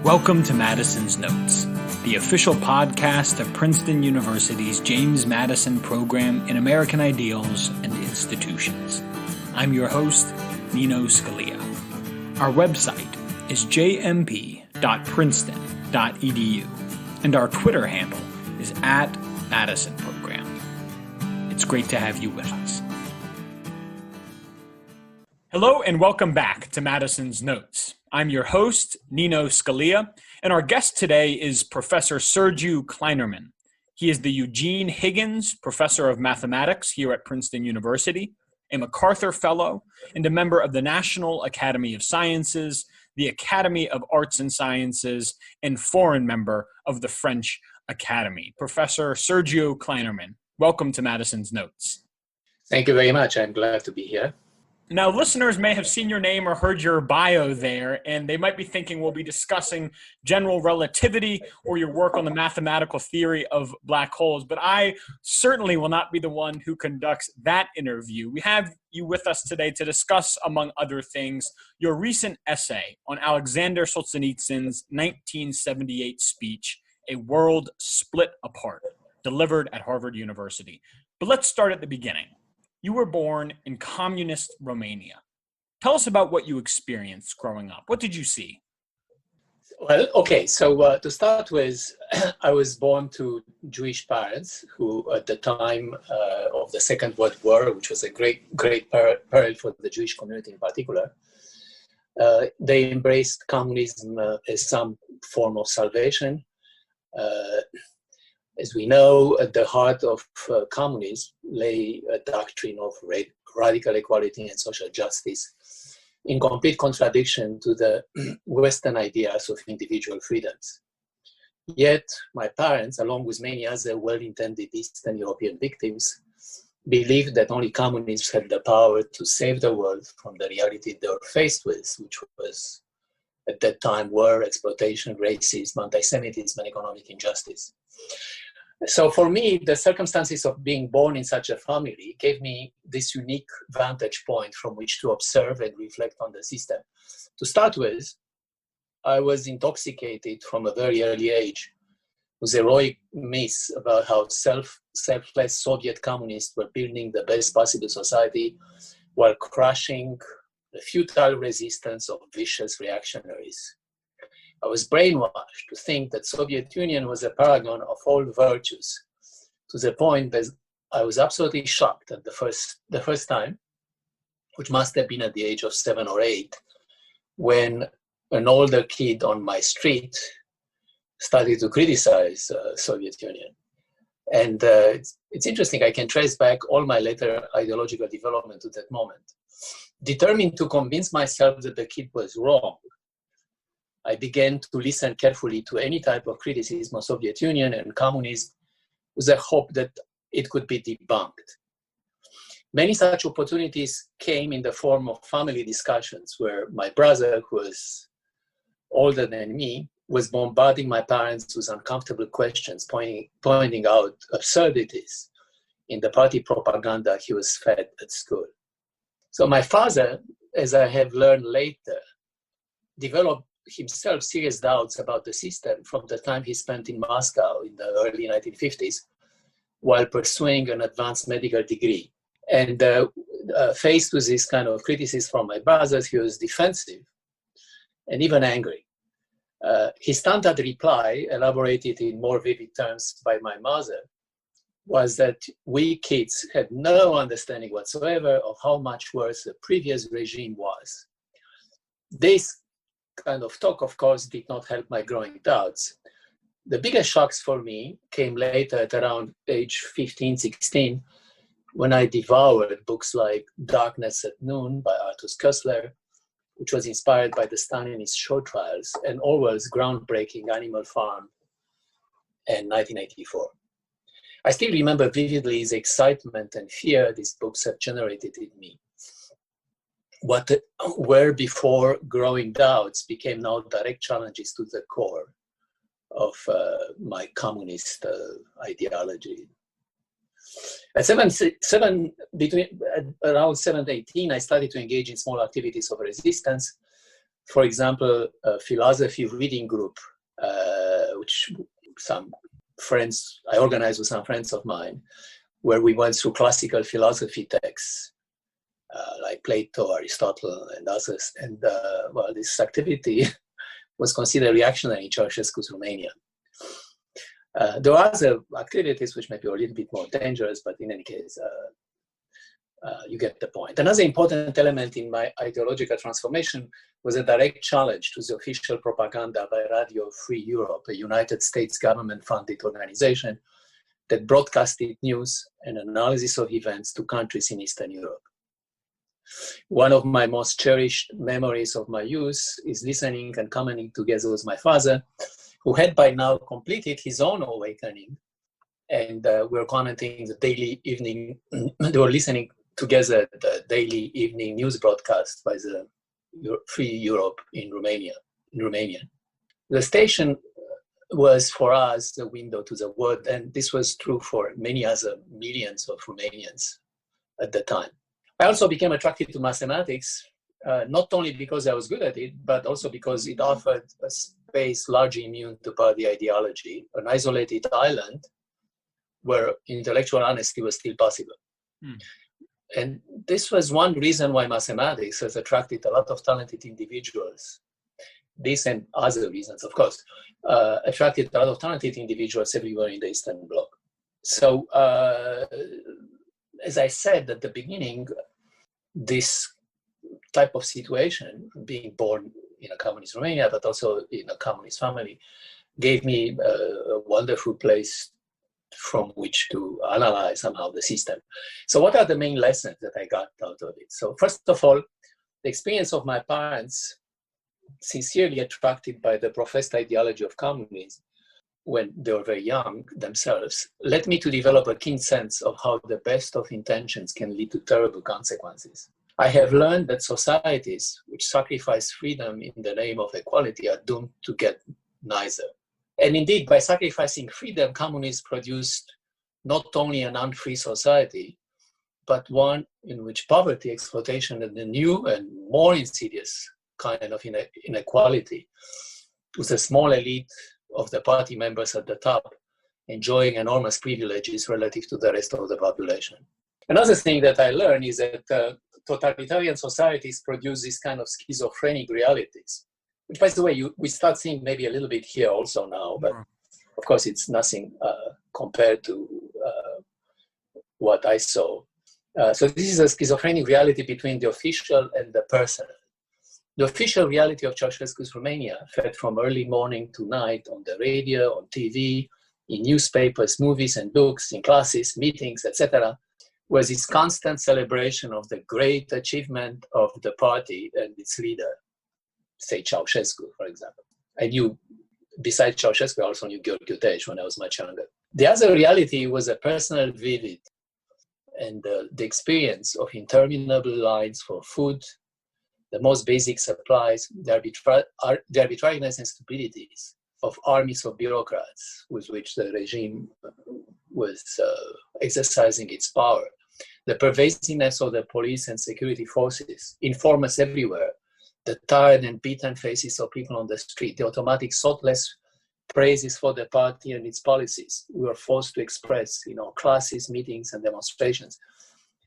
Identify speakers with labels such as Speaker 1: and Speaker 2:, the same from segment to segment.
Speaker 1: Welcome to Madison's Notes, the official podcast of Princeton University's James Madison program in American Ideals and Institutions. I'm your host, Nino Scalia. Our website is jmp.princeton.edu, and our Twitter handle is @MadisonProgram. It's great to have you with us. Hello and welcome back to Madison's Notes. I'm your host, Nino Scalia, and our guest today is Professor Sergiu Klainerman. He is the Eugene Higgins Professor of Mathematics here at Princeton University, a MacArthur Fellow, and a member of the National Academy of Sciences, the Academy of Arts and Sciences, and foreign member of the French Academy. Professor Sergiu Klainerman, welcome to Madison's Notes.
Speaker 2: Thank you very much. I'm glad to be here.
Speaker 1: Now, listeners may have seen your name or heard your bio there, and they might be thinking we'll be discussing general relativity or your work on the mathematical theory of black holes, but I certainly will not be the one who conducts that interview. We have you with us today to discuss, among other things, your recent essay on Aleksandr Solzhenitsyn's 1978 speech, A World Split Apart, delivered at Harvard University. But let's start at the beginning. You were born in communist Romania. Tell us about what you experienced growing up. What did you see?
Speaker 2: Well, okay, so to start with, I was born to Jewish parents who, at the time of the Second World War, which was a great peril for the Jewish community in particular, they embraced communism as some form of salvation. As we know, at the heart of communism lay a doctrine of radical equality and social justice, in complete contradiction to the Western ideas of individual freedoms. Yet, my parents, along with many other well-intended Eastern European victims, believed that only communists had the power to save the world from the reality they were faced with, which was, at that time, war, exploitation, racism, anti-Semitism, and economic injustice. So for me, the circumstances of being born in such a family gave me this unique vantage point from which to observe and reflect on the system. To start with, I was intoxicated from a very early age with heroic myths about how selfless Soviet communists were building the best possible society while crushing the futile resistance of vicious reactionaries. I was brainwashed to think that Soviet Union was a paragon of all virtues, to the point that I was absolutely shocked at the first time, which must have been at the age of 7 or 8, when an older kid on my street started to criticize Soviet Union. And it's interesting, I can trace back all my later ideological development to that moment. Determined to convince myself that the kid was wrong, I began to listen carefully to any type of criticism of Soviet Union and communism with the hope that it could be debunked. Many such opportunities came in the form of family discussions where my brother, who was older than me, was bombarding my parents with uncomfortable questions, pointing out absurdities in the party propaganda he was fed at school. So my father, as I have learned later, developed himself serious doubts about the system from the time he spent in Moscow in the early 1950s while pursuing an advanced medical degree. And faced with this kind of criticism from my brothers, he was defensive and even angry. His standard reply, elaborated in more vivid terms by my mother, was that we kids had no understanding whatsoever of how much worse the previous regime was. This kind of talk, of course, did not help my growing doubts. The biggest shocks for me came later at around age 15, 16, when I devoured books like Darkness at Noon by Arthur Koestler, which was inspired by the Stalinist show trials, and Orwell's groundbreaking Animal Farm in 1984. I still remember vividly the excitement and fear these books have generated in me. What were before growing doubts became now direct challenges to the core of my communist ideology. At around 7 to 18, I started to engage in small activities of resistance, For example, a philosophy reading group, which some friends, I organized with some friends of mine, where we went through classical philosophy texts, like Plato, Aristotle, and others. And well, this activity was considered reactionary in Ceausescu's Romania. There are other activities which may be a little bit more dangerous, but in any case, you get the point. Another important element in my ideological transformation was a direct challenge to the official propaganda by Radio Free Europe, a United States government-funded organization that broadcasted news and analysis of events to countries in Eastern Europe. One of my most cherished memories of my youth is listening and commenting together with my father, who had by now completed his own awakening, and we were commenting the daily evening, they were listening together the daily evening news broadcast by the Free Europe in Romania. The station was for us the window to the world, and this was true for many other millions of Romanians at the time. I also became attracted to mathematics, not only because I was good at it, but also because it offered a space largely immune to party ideology, an isolated island where intellectual honesty was still possible. And this was one reason why mathematics has attracted a lot of talented individuals. This and other reasons, of course, attracted a lot of talented individuals everywhere in the Eastern Bloc. So, as I said at the beginning, this type of situation, being born in a communist Romania, but also in a communist family, gave me a wonderful place from which to analyze somehow the system. So what are the main lessons that I got out of it? So first of all, the experience of my parents, sincerely attracted by the professed ideology of communism when they were very young themselves, led me to develop a keen sense of how the best of intentions can lead to terrible consequences. I have learned that societies which sacrifice freedom in the name of equality are doomed to get neither. And indeed, by sacrificing freedom, communists produced not only an unfree society, but one in which poverty, exploitation, and a new and more insidious kind of inequality, with a small elite of the party members at the top enjoying enormous privileges relative to the rest of the population. Another thing that I learned is that totalitarian societies produce this kind of schizophrenic realities, which, by the way, we start seeing maybe a little bit here also now, but of course it's nothing compared to what I saw. So this is a schizophrenic reality between the official and the personal. The official reality of Ceausescu's Romania, fed from early morning to night on the radio, on TV, in newspapers, movies and books, in classes, meetings, etc., was this constant celebration of the great achievement of the party and its leader, say Ceausescu, for example. I knew, besides Ceausescu, I also knew Quillette when I was much younger. The other reality was a personal vivid, and the experience of interminable lines for food, the most basic supplies, the arbitrariness and stupidities of armies of bureaucrats with which the regime was exercising its power, the pervasiveness of the police and security forces, informers everywhere, the tired and beaten faces of people on the street, the automatic thoughtless praises for the party and its policies we were forced to express in our classes, meetings, and demonstrations.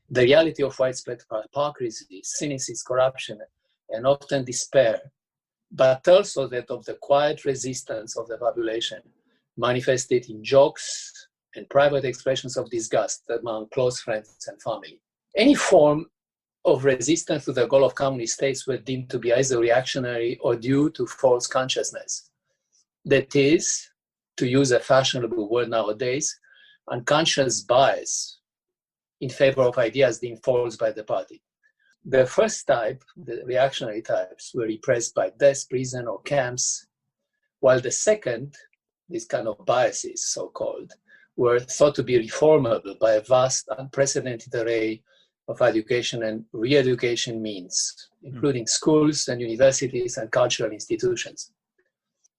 Speaker 2: The reality of widespread hypocrisy, cynicism, corruption, and often despair, but also that of the quiet resistance of the population, manifested in jokes and private expressions of disgust among close friends and family. Any form of resistance to the goal of communist states were deemed to be either reactionary or due to false consciousness. That is, to use a fashionable word nowadays, unconscious bias in favor of ideas deemed false by the party. The first type, the reactionary types, were repressed by death, prison, or camps, while the second, these kind of biases, so-called, were thought to be reformable by a vast, unprecedented array of education and re-education means, including schools and universities and cultural institutions.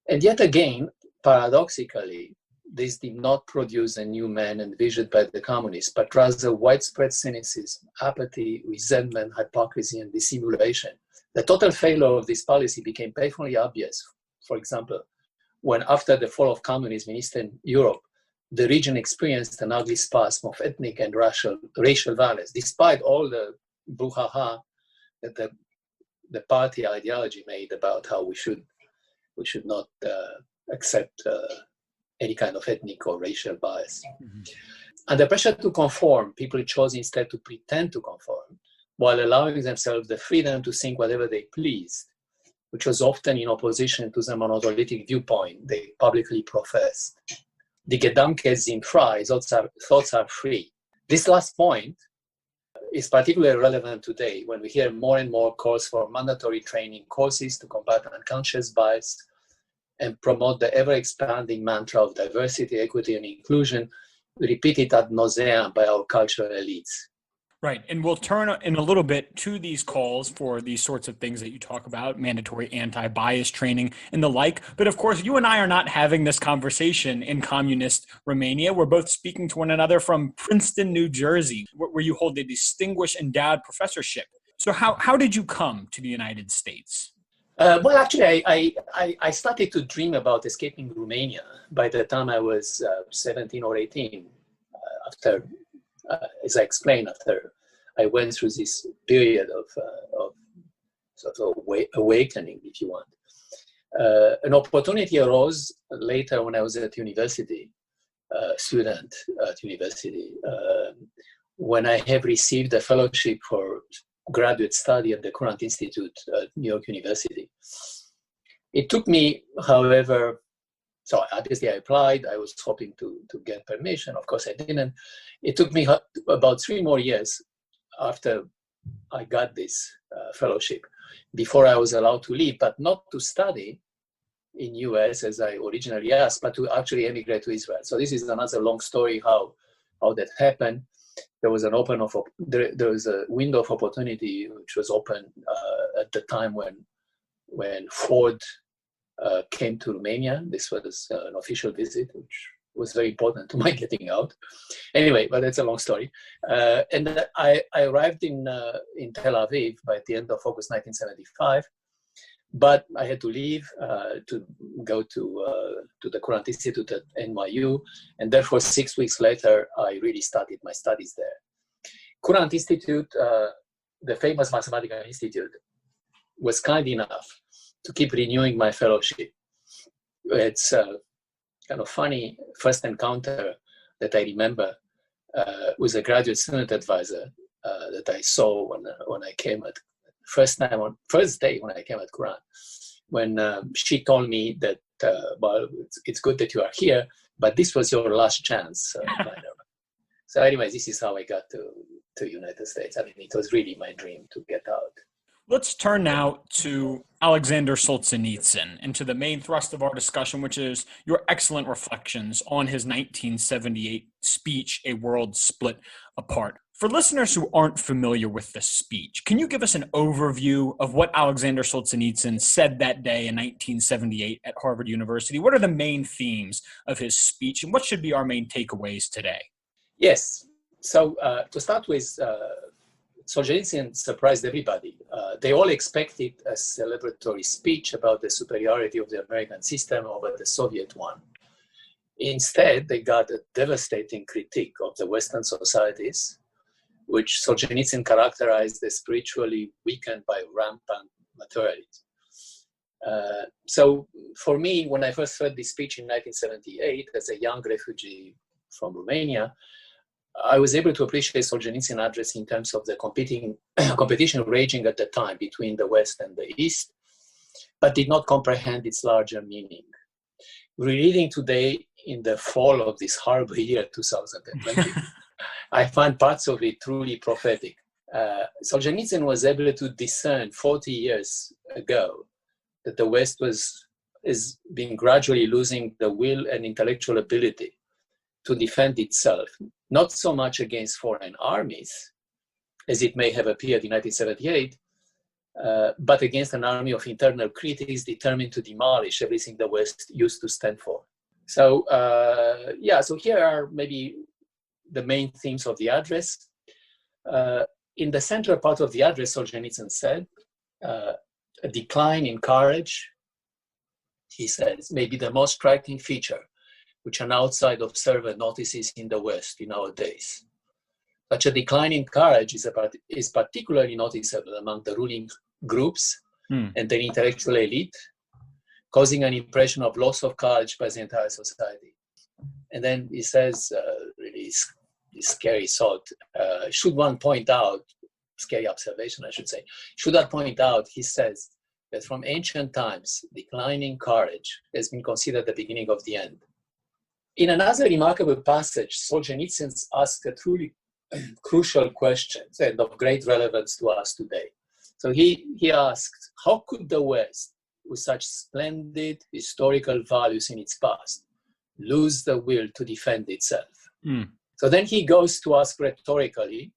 Speaker 2: And yet again, paradoxically, this did not produce a new man envisioned by the communists, but rather widespread cynicism, apathy, resentment, hypocrisy, and dissimulation, The total failure of this policy became painfully obvious, for example, when after the fall of communism in Eastern Europe, the region experienced an ugly spasm of ethnic and racial violence, despite all the brouhaha that the party ideology made about how we should not accept any kind of ethnic or racial bias. Mm-hmm. Under pressure to conform, people chose instead to pretend to conform, while allowing themselves the freedom to think whatever they pleased, which was often in opposition to the monolithic viewpoint they publicly professed. Die Gedanken sind frei, thoughts are free. This last point is particularly relevant today when we hear more and more calls for mandatory training courses to combat unconscious bias and promote the ever-expanding mantra of diversity, equity, and inclusion, repeated ad nauseam by our cultural elites.
Speaker 1: Right. And we'll turn in a little bit to these calls for these sorts of things that you talk about, mandatory anti-bias training and the like. But of course, you and I are not having this conversation in communist Romania. We're both speaking to one another from Princeton, New Jersey, where you hold a distinguished endowed professorship. So how did you come to the United States?
Speaker 2: Well, actually, I started to dream about escaping Romania by the time I was 17 or 18, after, as I explained, after I went through this period of sort of awakening, if you want. An opportunity arose later when I was at university, student at university, when I have received a fellowship for graduate study at the Courant Institute at New York University. It took me, however, so obviously I applied, I was hoping to get permission, of course I didn't. It took me about 3 more years after I got this fellowship before I was allowed to leave, but not to study in US as I originally asked, but to actually emigrate to Israel. So this is another long story how that happened. There was there was a window of opportunity which was open at the time when Ford came to Romania. This was an official visit, which was very important to my getting out. Anyway, but that's a long story. And I arrived in Tel Aviv by the end of August 1975, but I had to leave to go to the Courant Institute at NYU, and therefore 6 weeks later, I really started my studies there. Courant Institute, the famous mathematical institute, was kind enough to keep renewing my fellowship. It's kind of funny first encounter that I remember with a graduate student advisor that I saw when I came at first day when I came at Courant, when she told me that well, it's good that you are here, but this was your last chance. So anyway, this is how I got to United States. I mean, it was really my dream to get out.
Speaker 1: Let's turn now to Aleksandr Solzhenitsyn and to the main thrust of our discussion, which is your excellent reflections on his 1978 speech, A World Split Apart. For listeners who aren't familiar with this speech, can you give us an overview of what Aleksandr Solzhenitsyn said that day in 1978 at Harvard University? What are the main themes of his speech, and what should be our main takeaways today?
Speaker 2: Yes. So to start with, Solzhenitsyn surprised everybody. They all expected a celebratory speech about the superiority of the American system over the Soviet one. Instead, they got a devastating critique of the Western societies, which Solzhenitsyn characterized as spiritually weakened by rampant materialism. So for me, when I first heard this speech in 1978, as a young refugee from Romania, I was able to appreciate Solzhenitsyn's address in terms of the competition raging at the time between the West and the East, but did not comprehend its larger meaning. Rereading today in the fall of this horrible year, 2020, I find parts of it truly prophetic. Solzhenitsyn was able to discern 40 years ago that the West is being gradually losing the will and intellectual ability to defend itself, not so much against foreign armies, as it may have appeared in 1978, but against an army of internal critics determined to demolish everything the West used to stand for. So, so here are maybe the main themes of the address. In the central part of the address, Solzhenitsyn said, a decline in courage, he says, may be the most striking feature which an outside observer notices in the West in our days. Such a decline in courage is particularly noticeable among the ruling groups and the intellectual elite, causing an impression of loss of courage by the entire society. And then he says, really scary thought, should one point out, scary observation, I should say, should I point out, he says, that from ancient times, declining courage has been considered the beginning of the end. In another remarkable passage, Solzhenitsyn asks a truly crucial question and of great relevance to us today. So he asked, how could the West, with such splendid historical values in its past, lose the will to defend itself? So then he goes to ask rhetorically,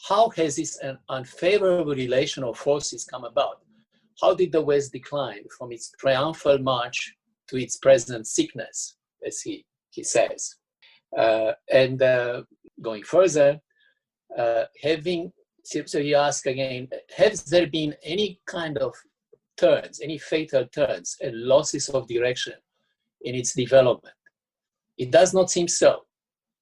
Speaker 2: how has this unfavorable relation of forces come about? How did the West decline from its triumphal march to its present sickness, as he says? Going further, so he asks again, has there been any kind of turns, any fatal turns and losses of direction in its development? It does not seem so.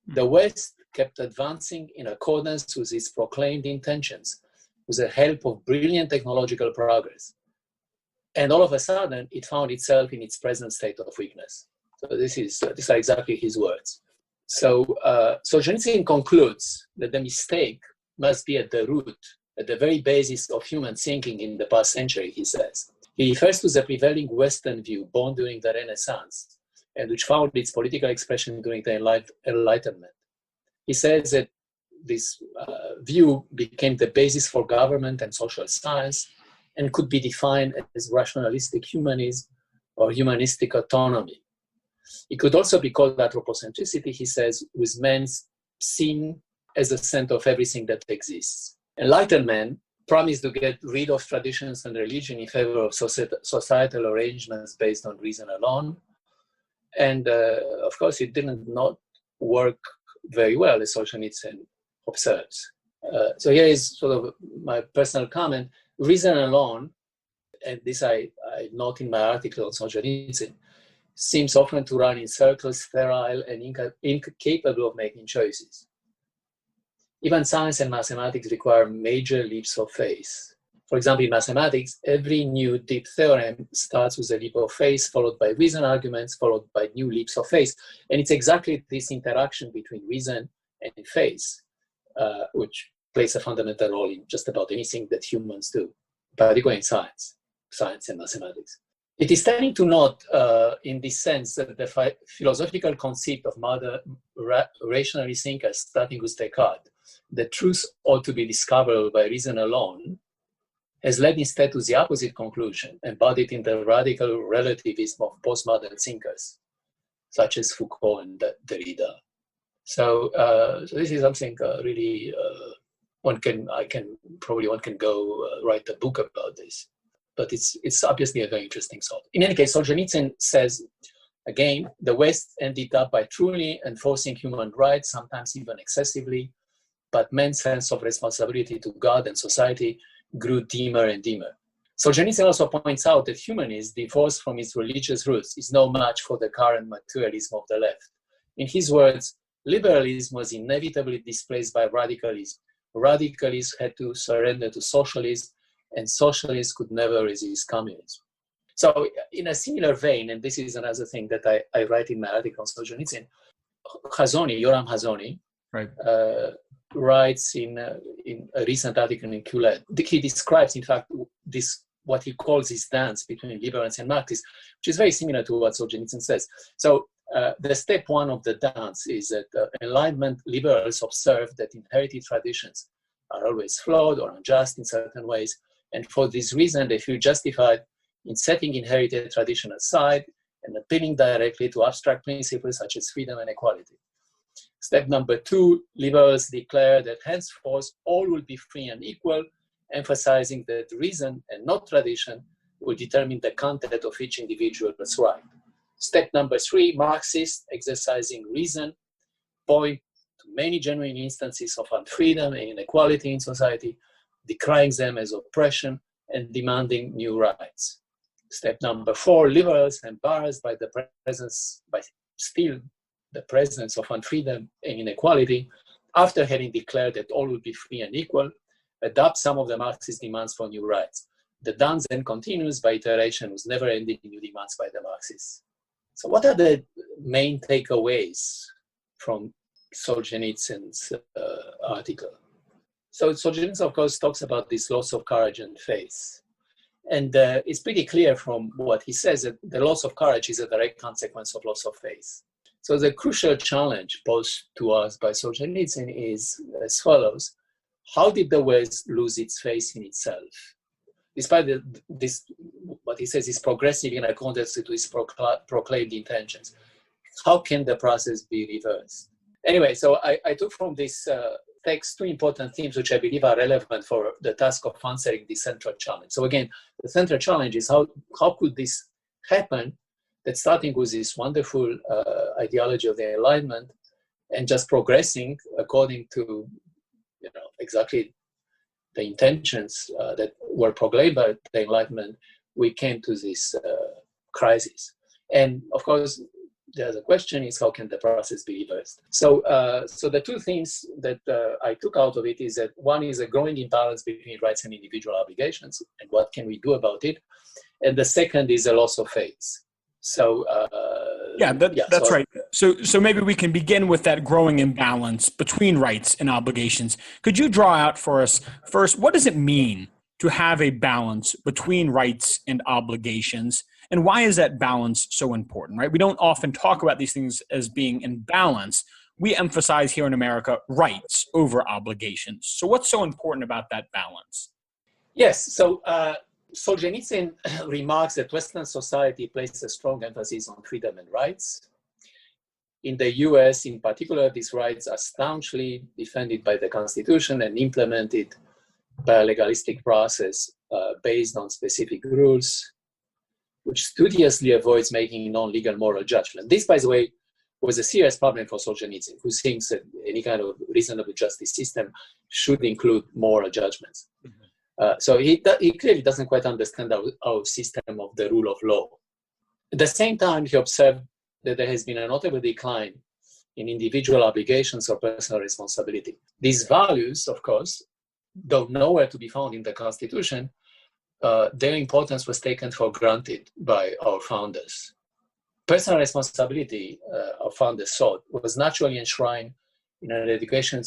Speaker 2: The West kept advancing in accordance with its proclaimed intentions, with the help of brilliant technological progress. And all of a sudden, it found itself in its present state of weakness. So these are exactly his words. So Solzhenitsyn concludes that the mistake must be at the root, at the very basis of human thinking in the past century, he says. He refers to the prevailing Western view born during the Renaissance and which found its political expression during the Enlightenment. He says that this view became the basis for government and social science and could be defined as rationalistic humanism or humanistic autonomy. It could also be called anthropocentricity, he says, with men seen as the center of everything that exists. Enlightenment promised to get rid of traditions and religion in favor of societal arrangements based on reason alone. And of course, it did not work very well, as Solzhenitsyn observes. So here is sort of my personal comment. Reason alone, and this I note in my article on Solzhenitsyn, seems often to run in circles, sterile and incapable of making choices. Even science and mathematics require major leaps of faith. For example, in mathematics, every new deep theorem starts with a leap of faith, followed by reason arguments, followed by new leaps of faith. And it's exactly this interaction between reason and faith, which plays a fundamental role in just about anything that humans do, particularly in science and mathematics. It is telling to note, in this sense, that the philosophical conceit of modern rationally thinkers, starting with Descartes, the truth ought to be discoverable by reason alone, has led instead to the opposite conclusion, embodied in the radical relativism of postmodern thinkers, such as Foucault and Derrida. So this is something really one can go write a book about this. But it's obviously a very interesting thought. In any case, Solzhenitsyn says, again, the West ended up by truly enforcing human rights, sometimes even excessively, but men's sense of responsibility to God and society grew dimmer and dimmer. Solzhenitsyn also points out that humanism, divorced from its religious roots, is no match for the current materialism of the left. In his words, liberalism was inevitably displaced by radicalism. Radicalism had to surrender to socialism, and socialists could never resist communism. So in a similar vein, and this is another thing that I write in my article on Solzhenitsyn, Yoram Hazony, right. Writes in a recent article in Quillette. He describes, in fact, this what he calls his dance between liberals and Marxists, which is very similar to what Solzhenitsyn says. So the step one of the dance is that Enlightenment liberals observe that inherited traditions are always flawed or unjust in certain ways, and for this reason they feel justified in setting inherited tradition aside and appealing directly to abstract principles such as freedom and equality. Step number two, liberals declare that henceforth all will be free and equal, emphasizing that reason and not tradition will determine the content of each individual's right. Step number three, Marxists, exercising reason, point to many genuine instances of unfreedom and inequality in society, decrying them as oppression and demanding new rights. Step number 4, liberals, embarrassed by the presence of unfreedom and inequality, after having declared that all would be free and equal, adopt some of the Marxist demands for new rights. The dance then continues by iteration with never-ending new demands by the Marxists. So what are the main takeaways from Solzhenitsyn's article? So Solzhenitsyn, of course, talks about this loss of courage and faith. And it's pretty clear from what he says that the loss of courage is a direct consequence of loss of faith. So the crucial challenge posed to us by Solzhenitsyn is as follows. How did the West lose its faith in itself? Despite what he says is progressive in accordance to his proclaimed intentions. How can the process be reversed? Anyway, so I took from this text 2 important themes which I believe are relevant for the task of answering this central challenge. So again, the central challenge is how could this happen, that starting with this wonderful ideology of the Enlightenment and just progressing according to exactly the intentions that were proclaimed by the Enlightenment, we came to this crisis. And of course, the other question is how can the process be reversed? So the 2 things that I took out of it is that one is a growing imbalance between rights and individual obligations, and what can we do about it? And the second is a loss of faith. So
Speaker 1: that's right. So maybe we can begin with that growing imbalance between rights and obligations. Could you draw out for us first, what does it mean to have a balance between rights and obligations? And why is that balance so important, right? We don't often talk about these things as being in balance. We emphasize here in America rights over obligations. So what's so important about that balance?
Speaker 2: Yes, so Solzhenitsyn remarks that Western society places a strong emphasis on freedom and rights. In the US, in particular, these rights are staunchly defended by the Constitution and implemented by a legalistic process based on specific rules, which studiously avoids making non-legal moral judgment. This, by the way, was a serious problem for Solzhenitsyn, who thinks that any kind of reasonable justice system should include moral judgments. So he clearly doesn't quite understand our system of the rule of law. At the same time, he observed that there has been a notable decline in individual obligations or personal responsibility. These values, of course, though nowhere to be found in the Constitution, their importance was taken for granted by our founders. Personal responsibility, our founders thought, was naturally enshrined in an education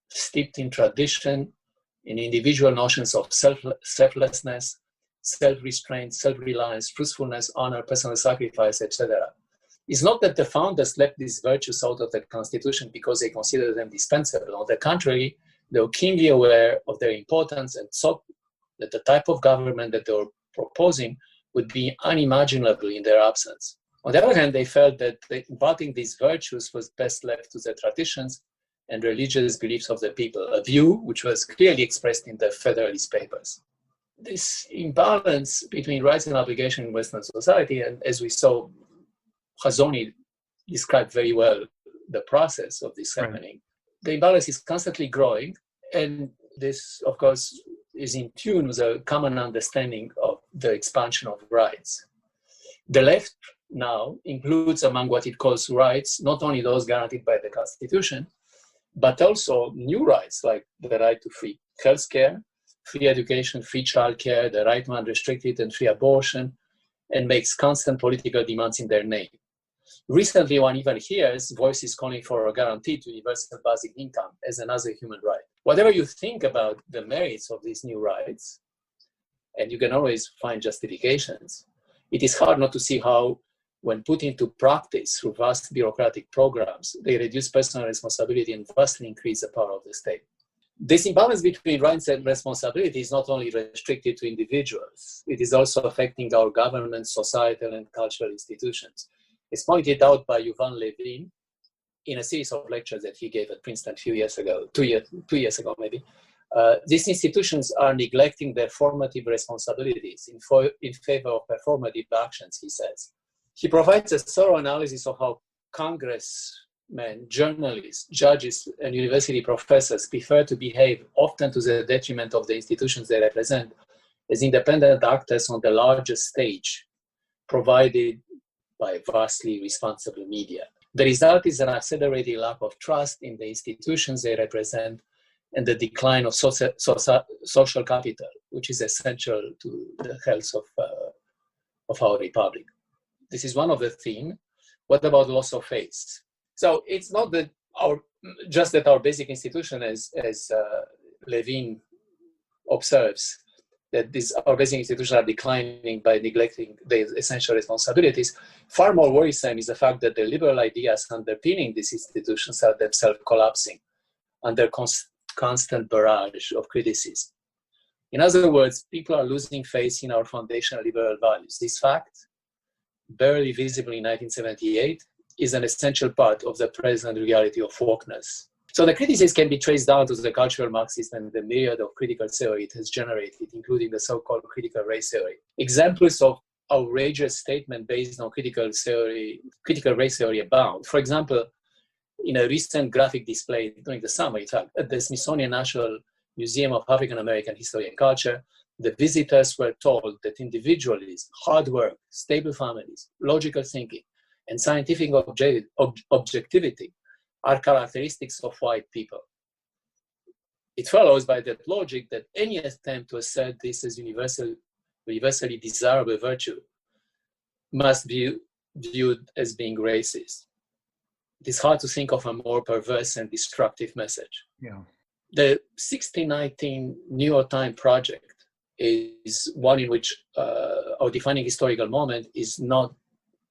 Speaker 2: steeped in tradition, in individual notions of selflessness, self-restraint, self-reliance, truthfulness, honor, personal sacrifice, etc. It's not that the founders left these virtues out of the Constitution because they considered them dispensable. On the contrary, they were keenly aware of their importance and thought that the type of government that they were proposing would be unimaginable in their absence. On the other hand, they felt that imparting these virtues was best left to the traditions and religious beliefs of the people, a view which was clearly expressed in the Federalist Papers. This imbalance between rights and obligation in Western society, and as we saw, Hazoni described very well the process of this happening. The imbalance is constantly growing, and this, of course, is in tune with a common understanding of the expansion of rights. The left now includes among what it calls rights, not only those guaranteed by the Constitution, but also new rights like the right to free healthcare, free education, free childcare, the right to unrestricted and free abortion, and makes constant political demands in their name. Recently, one even hears voices calling for a guaranteed universal basic income as another human right. Whatever you think about the merits of these new rights, and you can always find justifications, it is hard not to see how, when put into practice through vast bureaucratic programs, they reduce personal responsibility and vastly increase the power of the state. This imbalance between rights and responsibility is not only restricted to individuals, it is also affecting our government, societal, and cultural institutions. It's pointed out by Yuval Levin in a series of lectures that he gave at Princeton a few years ago, two years ago maybe. These institutions are neglecting their formative responsibilities in favor of performative actions, he says. He provides a thorough analysis of how congressmen, journalists, judges, and university professors prefer to behave, often to the detriment of the institutions they represent, as independent actors on the largest stage provided by vastly responsible media. The result is an accelerated lack of trust in the institutions they represent and the decline of social capital, which is essential to the health of our republic. This is one of the themes. What about loss of faith? So it's not that our basic institution, as Levin observes, that our basic institutions are declining by neglecting their essential responsibilities. Far more worrisome is the fact that the liberal ideas underpinning these institutions are themselves collapsing under constant barrage of criticism. In other words, people are losing faith in our foundational liberal values. This fact, barely visible in 1978, is an essential part of the present reality of wokeness. So the criticism can be traced down to the cultural Marxism and the myriad of critical theory it has generated, including the so-called critical race theory. Examples of outrageous statements based on critical race theory abound. For example, in a recent graphic display during the summer, in fact, at the Smithsonian National Museum of African American History and Culture, the visitors were told that individualism, hard work, stable families, logical thinking, and scientific objectivity are characteristics of white people. It follows by that logic that any attempt to assert this as universally desirable virtue must be viewed as being racist. It is hard to think of a more perverse and destructive message.
Speaker 1: Yeah.
Speaker 2: The 1619 New York Times project is one in which our defining historical moment is not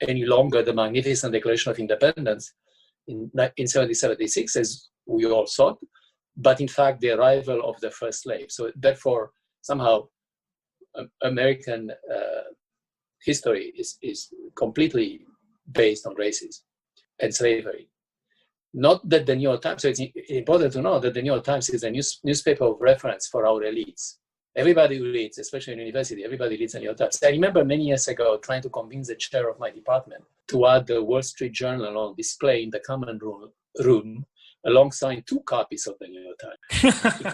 Speaker 2: any longer the magnificent Declaration of Independence in 1776, as we all thought, but in fact the arrival of the first slave. So therefore, somehow, American history is completely based on racism and slavery. Not that the New York Times, so it's important to know that the New York Times is a newspaper of reference for our elites. Everybody reads, especially in university, everybody reads the New York Times. I remember many years ago trying to convince the chair of my department to add the Wall Street Journal on display in the common room alongside 2 copies of the New York Times.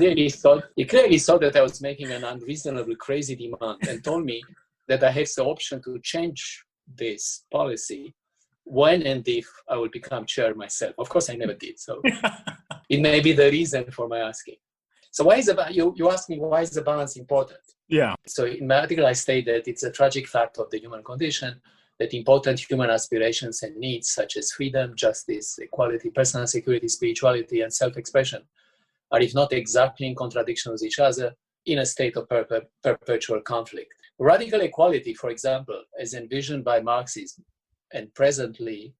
Speaker 2: He clearly thought that I was making an unreasonable, crazy demand and told me that I have the option to change this policy when and if I will become chair myself. Of course, I never did. So it may be the reason for my asking. So why is you ask me, why is the balance important?
Speaker 1: Yeah.
Speaker 2: So in my article, I state that it's a tragic fact of the human condition that important human aspirations and needs such as freedom, justice, equality, personal security, spirituality, and self-expression are, if not exactly in contradiction with each other, in a state of perpetual conflict. Radical equality, for example, as envisioned by Marxism and presently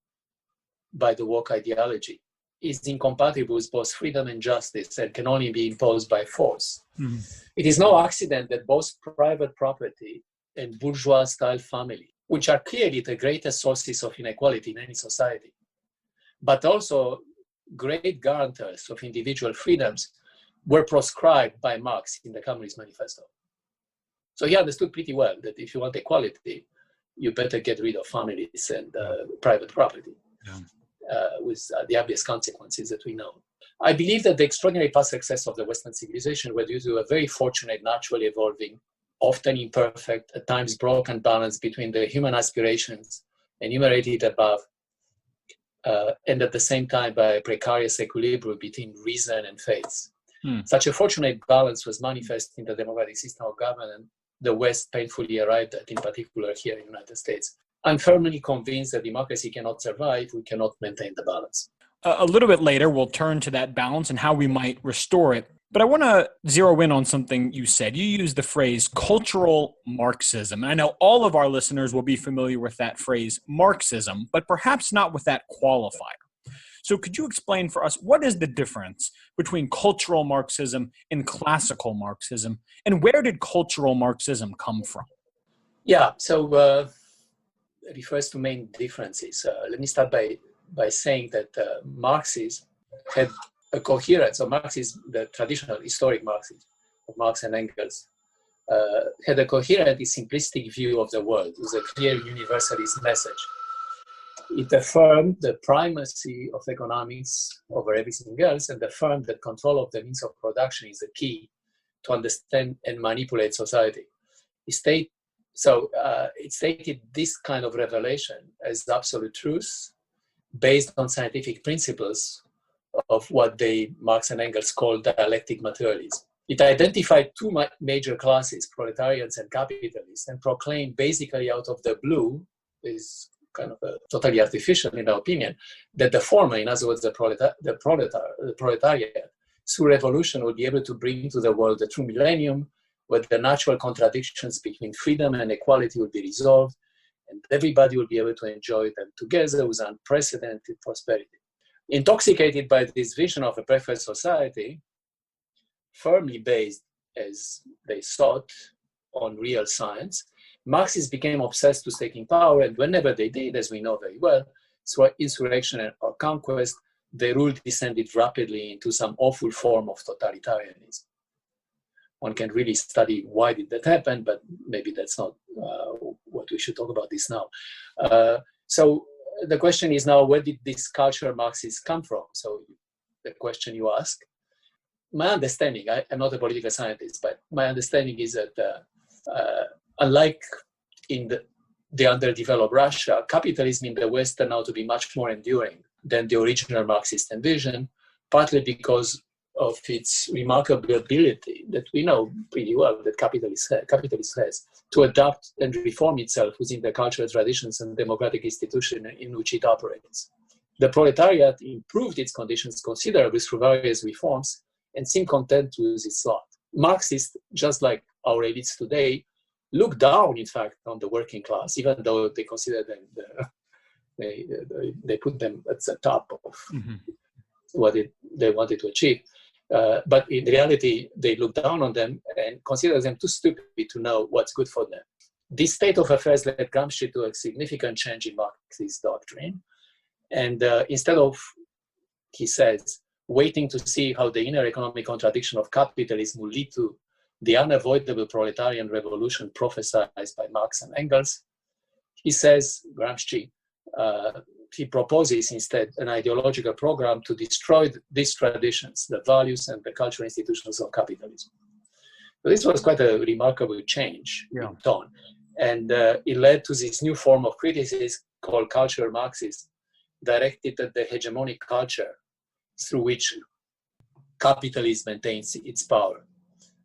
Speaker 2: by the woke ideology, is incompatible with both freedom and justice and can only be imposed by force. Mm-hmm. It is no accident that both private property and bourgeois-style family, which are clearly the greatest sources of inequality in any society, but also great guarantors of individual freedoms, were proscribed by Marx in the Communist Manifesto. So he understood pretty well that if you want equality, you better get rid of families and private property. Yeah. With the obvious consequences that we know. I believe that the extraordinary past success of the Western civilization were due to a very fortunate, naturally evolving, often imperfect, at times broken balance between the human aspirations enumerated above, and at the same time by a precarious equilibrium between reason and faith. Such a fortunate balance was manifest in the democratic system of government the West painfully arrived at, in particular here in the United States. I'm firmly convinced that democracy cannot survive. We cannot maintain the balance.
Speaker 1: A little bit later, we'll turn to that balance and how we might restore it. But I want to zero in on something you said. You used the phrase cultural Marxism. And I know all of our listeners will be familiar with that phrase Marxism, but perhaps not with that qualifier. So could you explain for us, what is the difference between cultural Marxism and classical Marxism? And where did cultural Marxism come from?
Speaker 2: Yeah, so refers to main differences. Let me start by saying that Marxism had a coherence. So Marxism, the traditional historic Marxism of Marx and Engels, had a coherent, simplistic view of the world with a clear universalist message. It affirmed the primacy of economics over everything else and affirmed that control of the means of production is the key to understand and manipulate society. It stated this kind of revelation as absolute truth based on scientific principles of what Marx and Engels call dialectic materialism. It identified two major classes, proletarians and capitalists, and proclaimed basically out of the blue, is kind of totally artificial in our opinion, that the former, in other words, the proletariat, through revolution will be able to bring to the world the true millennium, where the natural contradictions between freedom and equality will be resolved, and everybody will be able to enjoy them together with unprecedented prosperity. Intoxicated by this vision of a perfect society, firmly based, as they thought, on real science, Marxists became obsessed with taking power, and whenever they did, as we know very well, through insurrection or conquest, their rule descended rapidly into some awful form of totalitarianism. One can really study why did that happen, but maybe that's not what we should talk about this now. So the question is now, where did this culture Marxists come from? So the question you ask. My understanding, I'm not a political scientist, but my understanding is that unlike in the underdeveloped Russia, capitalism in the West turned out to be much more enduring than the original Marxist envision, partly because of its remarkable ability that we know pretty well that capitalism has to adapt and reform itself within the cultural traditions and democratic institutions in which it operates. The proletariat improved its conditions considerably through various reforms and seemed content with its lot. Marxists, just like our elites today, look down, in fact, on the working class, even though they consider them, they put them at the top of what they wanted to achieve. But in reality, they look down on them and consider them too stupid to know what's good for them. This state of affairs led Gramsci to a significant change in Marxist doctrine. And instead of, he says, waiting to see how the inner economic contradiction of capitalism will lead to the unavoidable proletarian revolution prophesied by Marx and Engels, he says, Gramsci, he proposes instead an ideological program to destroy these traditions, the values and the cultural institutions of capitalism. So this was quite a remarkable change in tone. And it led to this new form of criticism called cultural Marxism, directed at the hegemonic culture through which capitalism maintains its power.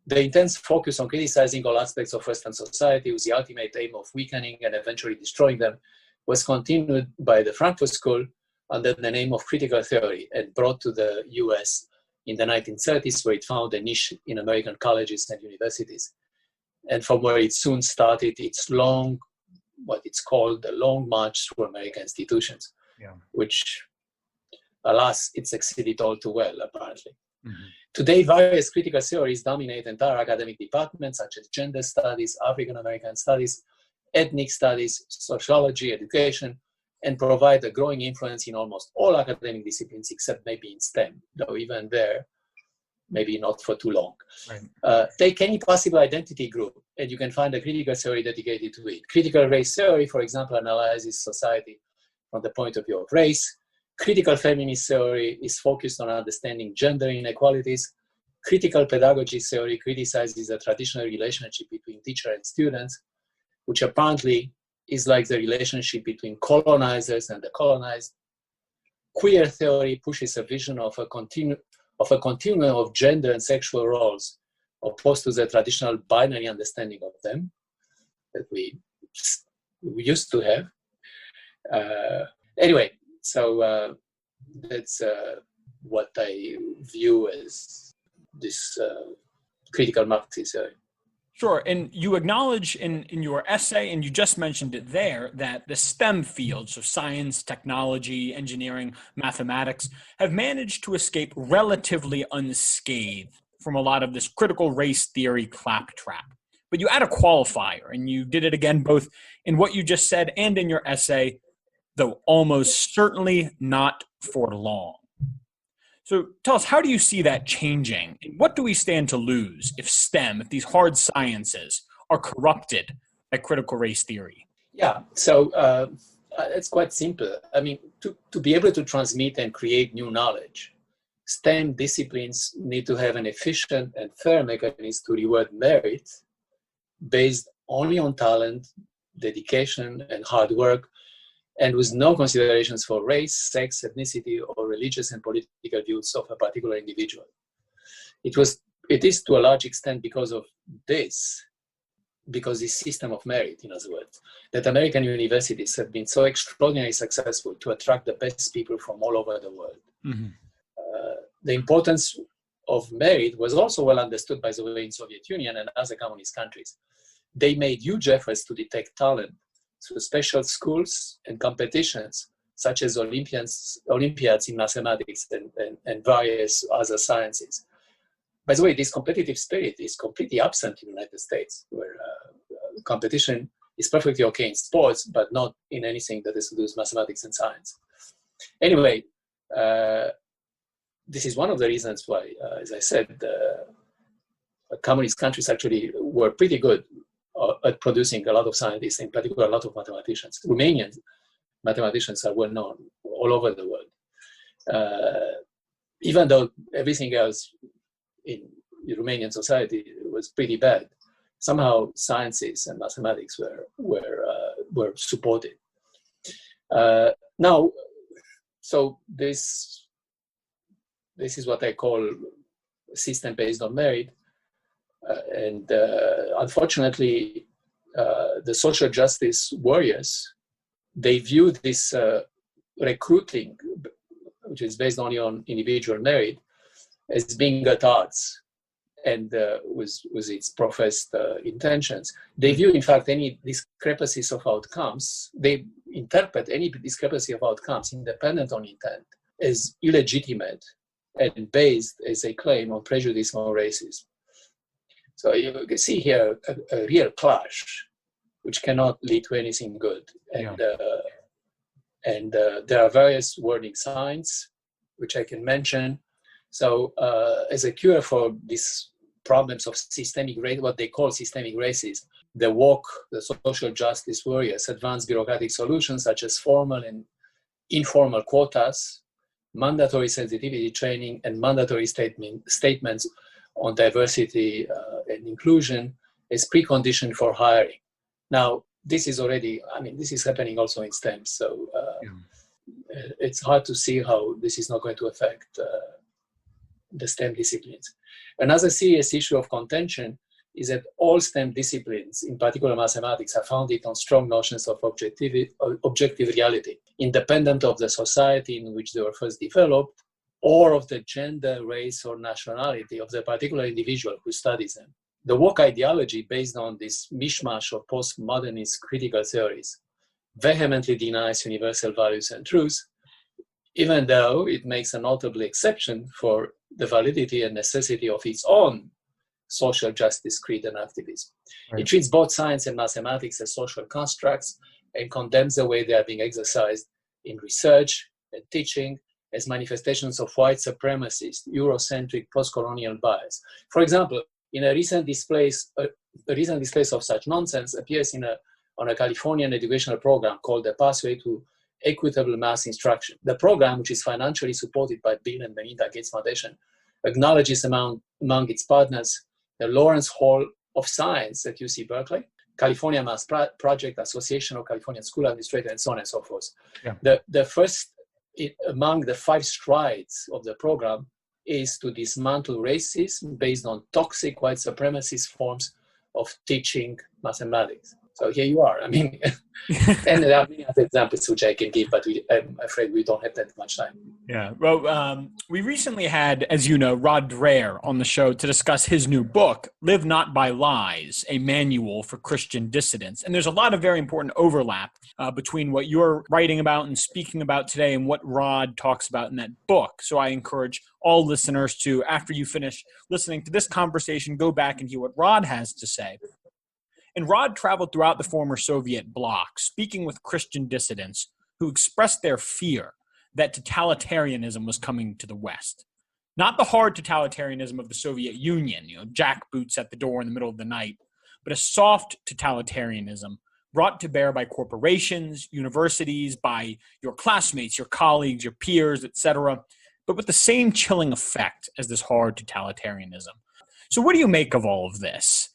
Speaker 2: The intense focus on criticizing all aspects of Western society with the ultimate aim of weakening and eventually destroying them was continued by the Frankfurt School under the name of critical theory and brought to the US in the 1930s, where it found a niche in American colleges and universities, and from where it soon started its long, what it's called the long march through American institutions, which, alas, it succeeded all too well, apparently. Today, various critical theories dominate entire academic departments such as gender studies, African American studies, ethnic studies, sociology, education, and provide a growing influence in almost all academic disciplines except maybe in STEM, though even there, maybe not for too long. Take any possible identity group, and you can find a critical theory dedicated to it. Critical race theory, for example, analyzes society from the point of view of race. Critical feminist theory is focused on understanding gender inequalities. Critical pedagogy theory criticizes the traditional relationship between teacher and students, which apparently is like the relationship between colonizers and the colonized. Queer theory pushes a vision of a continuum of gender and sexual roles, opposed to the traditional binary understanding of them that we used to have. Anyway, so that's what I view as this critical Marxist theory.
Speaker 1: Sure, and you acknowledge in your essay, and you just mentioned it there, that the STEM fields of science, technology, engineering, mathematics have managed to escape relatively unscathed from a lot of this critical race theory claptrap. But you add a qualifier, and you did it again both in what you just said and in your essay, though almost certainly not for long. So tell us, how do you see that changing? What do we stand to lose if STEM, if these hard sciences are corrupted by critical race theory?
Speaker 2: Yeah, so it's quite simple. I mean, to be able to transmit and create new knowledge, STEM disciplines need to have an efficient and fair mechanism to reward merit based only on talent, dedication, and hard work, and with no considerations for race, sex, ethnicity, or religious and political views of a particular individual. It is to a large extent because of this system of merit, in other words, that American universities have been so extraordinarily successful to attract the best people from all over the world. Mm-hmm. The importance of merit was also well understood by the way in Soviet Union and other communist countries. They made huge efforts to detect talent through special schools and competitions, such as Olympiads in mathematics and various other sciences. By the way, this competitive spirit is completely absent in the United States, where competition is perfectly okay in sports, but not in anything that has to do with mathematics and science. Anyway, this is one of the reasons why, as I said, communist countries actually were pretty good at producing a lot of scientists, in particular a lot of mathematicians. Romanian mathematicians are well known all over the world. Even though everything else in Romanian society was pretty bad, somehow sciences and mathematics were supported. Now, so this is what I call a system based on merit. And unfortunately, the social justice warriors, they view this recruiting, which is based only on individual merit, as being at odds and with its professed intentions. They view, in fact, any discrepancies of outcomes, they interpret any discrepancy of outcomes independent on intent as illegitimate and based, as they claim, on prejudice or racism. So you can see here a real clash, which cannot lead to anything good. And there are various warning signs, which I can mention. So as a cure for these problems of systemic race, what they call systemic racism, the social justice warriors advance bureaucratic solutions such as formal and informal quotas, mandatory sensitivity training, and mandatory statements on diversity and inclusion as precondition for hiring. Now, this is happening also in STEM. So it's hard to see how this is not going to affect the STEM disciplines. Another serious issue of contention is that all STEM disciplines, in particular mathematics, are founded on strong notions of objective reality, independent of the society in which they were first developed, or of the gender, race, or nationality of the particular individual who studies them. The woke ideology, based on this mishmash of postmodernist critical theories, vehemently denies universal values and truths, even though it makes a notable exception for the validity and necessity of its own social justice creed and activism. Right. It treats both science and mathematics as social constructs and condemns the way they are being exercised in research and teaching as manifestations of white supremacist, Eurocentric, post-colonial bias. For example, in a recent display of such nonsense appears on a Californian educational program called The Pathway to Equitable Math Instruction. The program, which is financially supported by Bill and Melinda Gates Foundation, acknowledges among its partners the Lawrence Hall of Science at UC Berkeley, California Math Project, Association of California School Administrators, and so on and so forth. Yeah. The first among the 5 strides of the program is to dismantle racism based on toxic white supremacist forms of teaching mathematics. So here you are. I mean, and there are many other examples which I can give, but I'm afraid we don't have that much time.
Speaker 1: Yeah. Well, we recently had, as you know, Rod Dreher on the show to discuss his new book, Live Not by Lies, a Manual for Christian Dissidents. And there's a lot of very important overlap between what you're writing about and speaking about today and what Rod talks about in that book. So I encourage all listeners to, after you finish listening to this conversation, go back and hear what Rod has to say. And Rod traveled throughout the former Soviet Bloc, speaking with Christian dissidents who expressed their fear that totalitarianism was coming to the West. Not the hard totalitarianism of the Soviet Union, jackboots at the door in the middle of the night, but a soft totalitarianism brought to bear by corporations, universities, by your classmates, your colleagues, your peers, etc., but with the same chilling effect as this hard totalitarianism. So what do you make of all of this?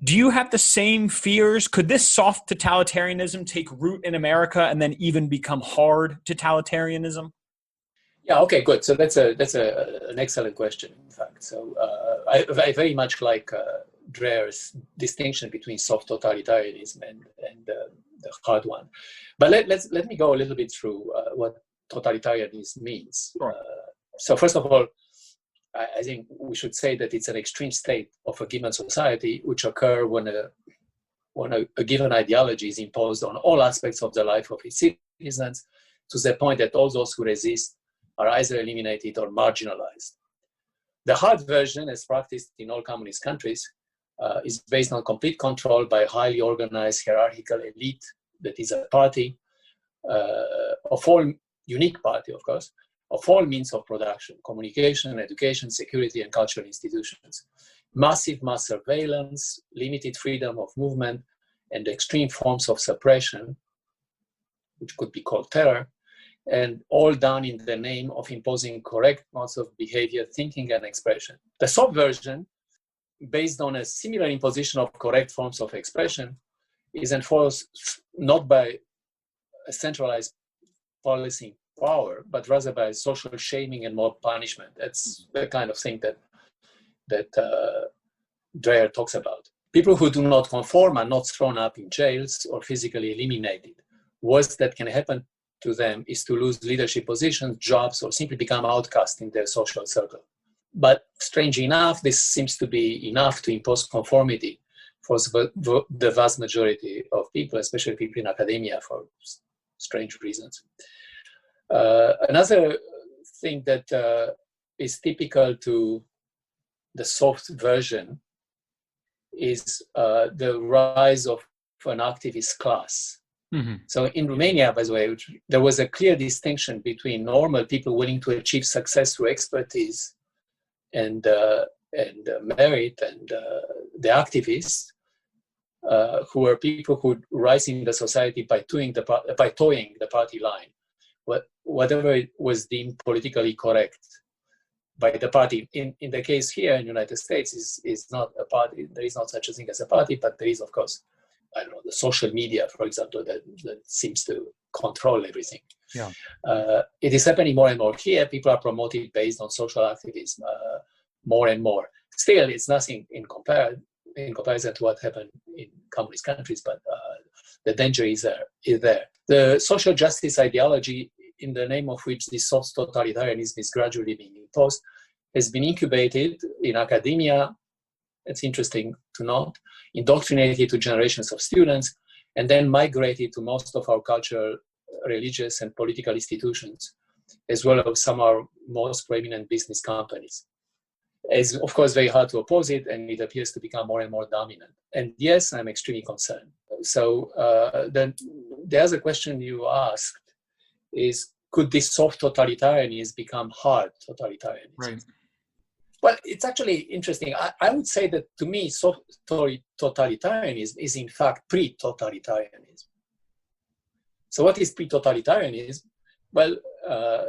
Speaker 1: Do you have the same fears? Could this soft totalitarianism take root in America and then even become hard totalitarianism?
Speaker 2: Yeah. Okay. Good. So that's an excellent question. In fact, so I very much like Dreyer's distinction between soft totalitarianism and the hard one. But let me go a little bit through what totalitarianism means.
Speaker 1: Sure.
Speaker 2: So first of all, I think we should say that it's an extreme state of a given society which occur when a given ideology is imposed on all aspects of the life of its citizens, to the point that all those who resist are either eliminated or marginalized. The hard version, as practiced in all communist countries, is based on complete control by a highly organized hierarchical elite that is a party, of all unique party, of course, of all means of production: communication, education, security, and cultural institutions. Massive mass surveillance, limited freedom of movement, and extreme forms of suppression, which could be called terror, and all done in the name of imposing correct modes of behavior, thinking, and expression. The soft version, based on a similar imposition of correct forms of expression, is enforced not by a centralized policing power, but rather by social shaming and mob punishment. That's the kind of thing that Dreyer talks about. People who do not conform are not thrown up in jails or physically eliminated. Worst that can happen to them is to lose leadership positions, jobs, or simply become outcast in their social circle. But strangely enough, this seems to be enough to impose conformity for the vast majority of people, especially people in academia, for strange reasons. Another thing that is typical to the soft version is the rise of an activist class. Mm-hmm. So in Romania, by the way, there was a clear distinction between normal people willing to achieve success through expertise and merit, and the activists, who were people who rise in the society by towing the party line, whatever was deemed politically correct by the party. In the case here in the United States, is not a party. There is not such a thing as a party, but there is, of course, I don't know, the social media, for example, that seems to control everything. Yeah. It is happening more and more here. People are promoted based on social activism more and more. Still, it's nothing in comparison to what happened in communist countries, but the danger is there. The social justice ideology, in the name of which this soft totalitarianism is gradually being imposed, has been incubated in academia. It's interesting to note, indoctrinated to generations of students, and then migrated to most of our cultural, religious, and political institutions, as well as some of our most prominent business companies. It's, of course, very hard to oppose it, and it appears to become more and more dominant. And yes, I'm extremely concerned. So then the other question you asked is, could this soft totalitarianism become hard totalitarianism? Right. Well, it's actually interesting. I would say that, to me, soft totalitarianism is in fact pre-totalitarianism. So what is pre-totalitarianism? Well,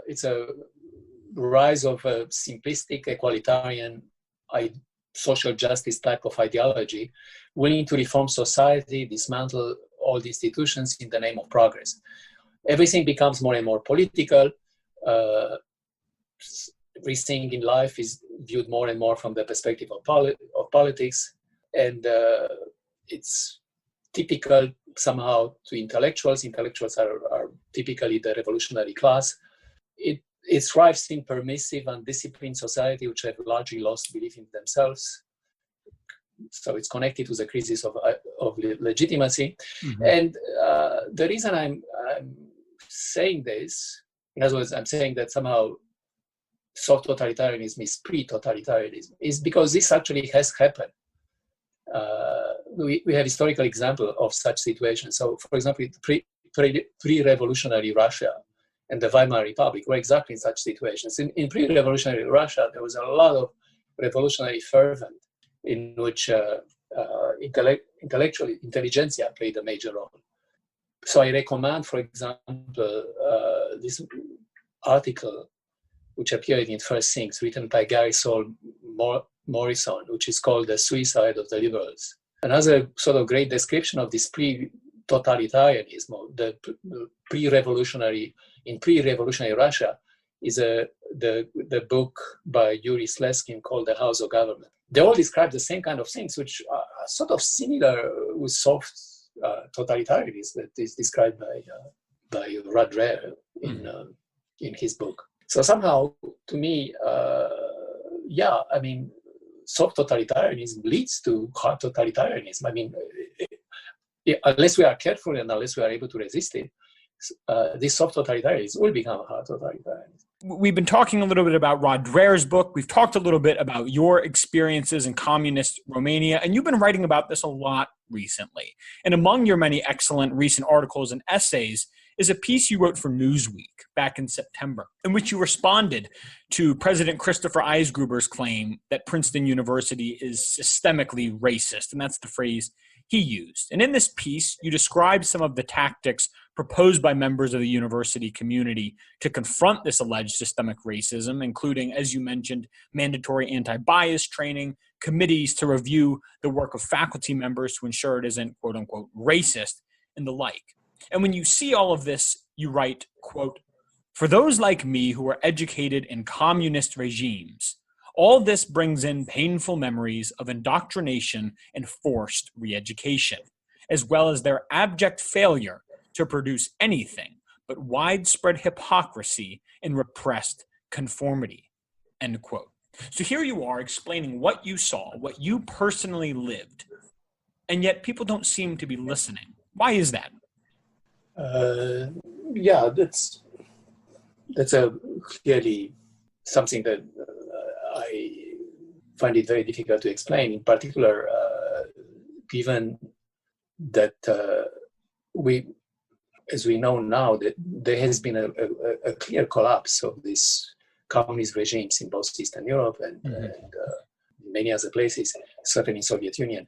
Speaker 2: it's a rise of a simplistic, egalitarian, social justice type of ideology, willing to reform society, dismantle all the institutions in the name of progress. Everything becomes more and more political. Everything in life is viewed more and more from the perspective of politics, and it's typical somehow to intellectuals. Intellectuals are typically the revolutionary class. It thrives in permissive and disciplined society, which have largely lost belief in themselves. So it's connected to the crisis of legitimacy. Mm-hmm. And the reason I'm saying this, in other words, I'm saying that somehow soft totalitarianism is pre-totalitarianism, is because this actually has happened. We have historical example of such situations. So, for example, pre-revolutionary Russia and the Weimar Republic were exactly in such situations. In pre-revolutionary Russia, there was a lot of revolutionary fervor in which intelligentsia played a major role. So I recommend, for example, this article which appeared in First Things, written by Gary Saul Morrison, which is called The Suicide of the Liberals. another sort of great description of this pre-totalitarianism, the pre-revolutionary Russia, is the book by Yuri Sleskin called The House of Government. They all describe the same kind of things, which are sort of similar with soft totalitarianism that is described by Radrer in his book. So somehow, to me, soft totalitarianism leads to hard totalitarianism. I mean, unless we are careful and unless we are able to resist it, this soft totalitarianism will become hard totalitarianism.
Speaker 1: We've been talking a little bit about Radrer's book. We've talked a little bit about your experiences in communist Romania, and you've been writing about this a lot recently. And among your many excellent recent articles and essays is a piece you wrote for Newsweek back in September, in which you responded to President Christopher Eisgruber's claim that Princeton University is systemically racist, and that's the phrase he used. And in this piece, you describe some of the tactics proposed by members of the university community to confront this alleged systemic racism, including, as you mentioned, mandatory anti-bias training, committees to review the work of faculty members to ensure it isn't, quote unquote, racist, and the like. And when you see all of this, you write, quote, "For those like me who are educated in communist regimes, all this brings in painful memories of indoctrination and forced re-education, as well as their abject failure to produce anything but widespread hypocrisy and repressed conformity," end quote. So here you are explaining what you saw, what you personally lived, and yet people don't seem to be listening. Why is that?
Speaker 2: That's clearly something that I find it very difficult to explain, in particular, given that as we know now, that there has been a clear collapse of these communist regimes in both Eastern Europe and many other places, certainly in Soviet Union.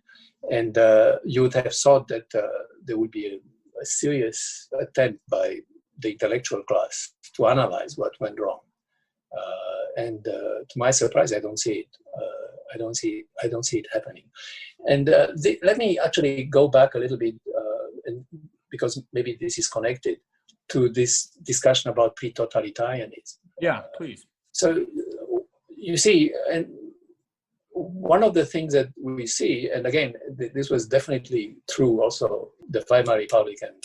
Speaker 2: And you would have thought that there would be a serious attempt by the intellectual class to analyze what went wrong. And to my surprise, I don't see it. I don't see it happening. And let me actually go back a little bit, because maybe this is connected to this discussion about pre-totalitarianism.
Speaker 1: Yeah, please.
Speaker 2: So you see, and one of the things that we see, and again, this was definitely true also the Weimar Republic and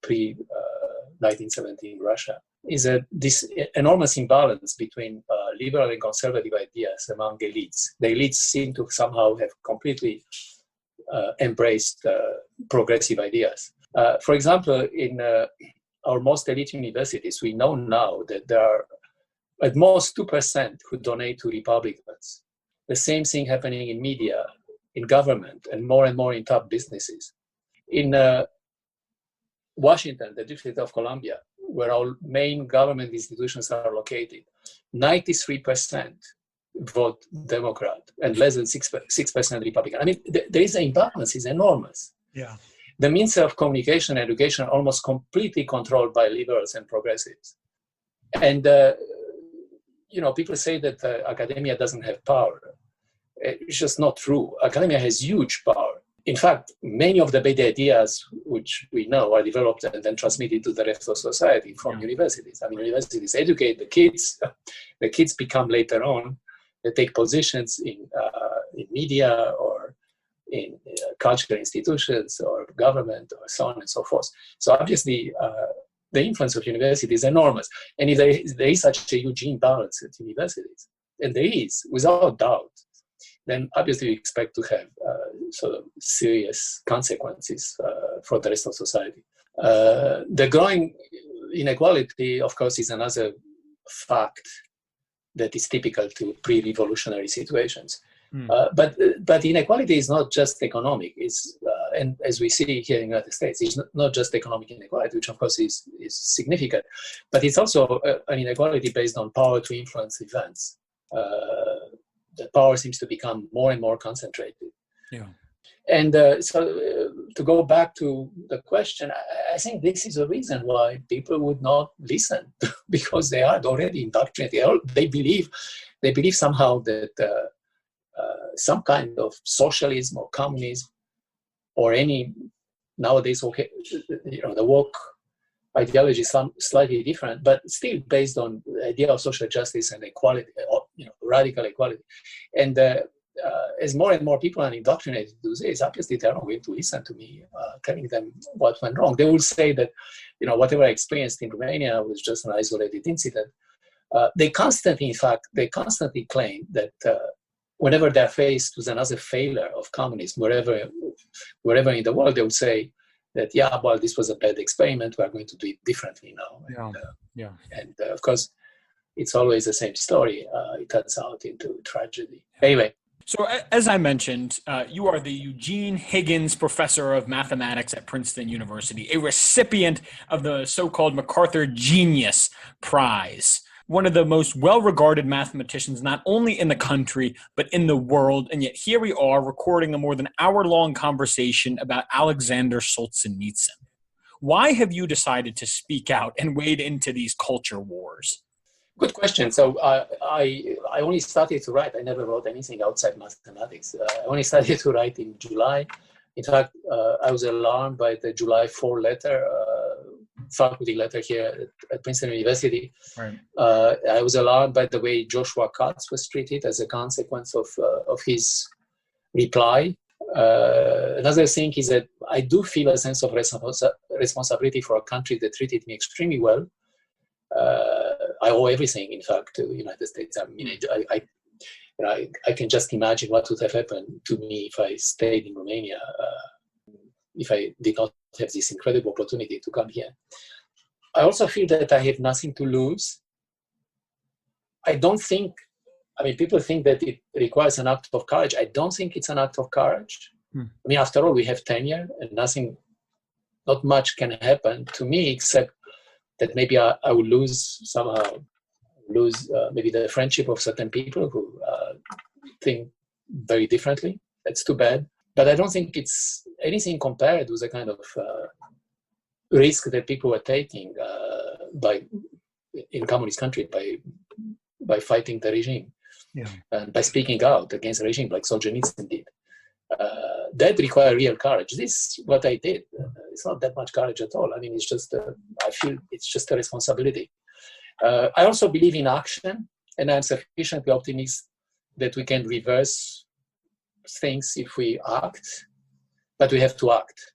Speaker 2: pre-1917 Russia, is that this enormous imbalance between liberal and conservative ideas among elites. The elites seem to somehow have completely embraced progressive ideas. For example, in our most elite universities, we know now that there are at most 2% who donate to Republicans. The same thing happening in media, in government, and more in top businesses. In Washington, the District of Columbia, where our main government institutions are located, 93% vote Democrat and less than 6% Republican. I mean, there is an imbalance, it's enormous.
Speaker 1: Yeah.
Speaker 2: The means of communication and education are almost completely controlled by liberals and progressives. And, people say that academia doesn't have power. It's just not true. Academia has huge power. In fact, many of the big ideas which we know are developed and then transmitted to the rest of society from universities. I mean, universities educate the kids. The kids become later on, they take positions in media or in cultural institutions or government or so on and so forth. So obviously, the influence of universities is enormous. And if there is such a huge imbalance at universities, and there is, without doubt, then obviously we expect to have sort of serious consequences for the rest of society. The growing inequality, of course, is another fact that is typical to pre-revolutionary situations. But inequality is not just economic. It's and as we see here in the United States, it's not just economic inequality, which of course is significant, but it's also an inequality based on power to influence events. The power seems to become more and more concentrated. Yeah. And so to go back to the question, I think this is a reason why people would not listen, because they are already indoctrinated. They believe somehow that some kind of socialism or communism or any nowadays, okay, the woke ideology is slightly different, but still based on the idea of social justice and equality, or, radical equality. And as more and more people are indoctrinated to do this, obviously they're not going to listen to me telling them what went wrong. They will say that, whatever I experienced in Romania was just an isolated incident. They constantly claim that whenever they're faced with another failure of communism, wherever in the world, they would say that, this was a bad experiment. We're going to do it differently now. And of course, it's always the same story. It turns out into tragedy. Anyway.
Speaker 1: So as I mentioned, you are the Eugene Higgins Professor of Mathematics at Princeton University, a recipient of the so-called MacArthur Genius Prize, one of the most well-regarded mathematicians, not only in the country, but in the world. And yet here we are recording a more than hour-long conversation about Aleksandr Solzhenitsyn. Why have you decided to speak out and wade into these culture wars?
Speaker 2: Good question. So I only started to write. I never wrote anything outside mathematics. I only started to write in July. In fact, I was alarmed by the July 4 letter, faculty letter here at Princeton University.
Speaker 1: Right.
Speaker 2: I was alarmed by the way Joshua Katz was treated as a consequence of his reply. Another thing is that I do feel a sense of responsibility for a country that treated me extremely well. I owe everything, in fact, to the United States. I mean, I can just imagine what would have happened to me if I stayed in Romania, if I did not have this incredible opportunity to come here. I also feel that I have nothing to lose. People think that it requires an act of courage. I don't think it's an act of courage. I mean, after all, we have tenure and not much can happen to me except that maybe I will lose maybe the friendship of certain people who think very differently. That's too bad. But I don't think it's anything compared with the kind of risk that people were taking in communist country by fighting the regime and by speaking out against the regime like Solzhenitsyn did. That required real courage. This is what I did. It's not that much courage at all. I mean, it's just, I feel it's just a responsibility. I also believe in action, and I'm sufficiently optimistic that we can reverse things if we act, but we have to act.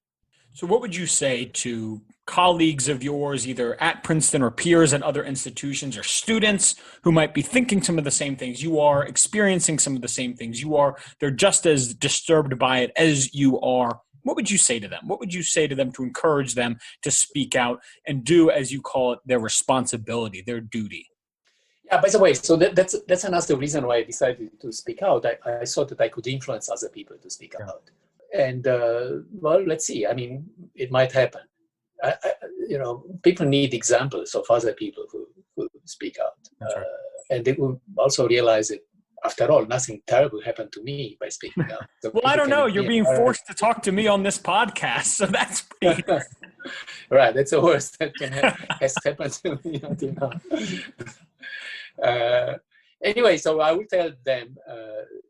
Speaker 1: So what would you say to colleagues of yours, either at Princeton or peers at other institutions, or students who might be thinking some of the same things you are, experiencing some of the same things you are, they're just as disturbed by it as you are? What would you say to them? What would you say to them to encourage them to speak out and do, as you call it, their responsibility, their duty?
Speaker 2: Yeah, by the way, so that's another reason why I decided to speak out. I thought that I could influence other people to speak out. And, let's see. I mean, it might happen. People need examples of other people who speak out.
Speaker 1: Right.
Speaker 2: And they will also realize that, after all, nothing terrible happened to me by speaking out. So
Speaker 1: well, I don't know. You're being forced to talk to me on this podcast, so that's pretty...
Speaker 2: Right. That's the worst that has happened to me until now. Anyway, so I will tell them,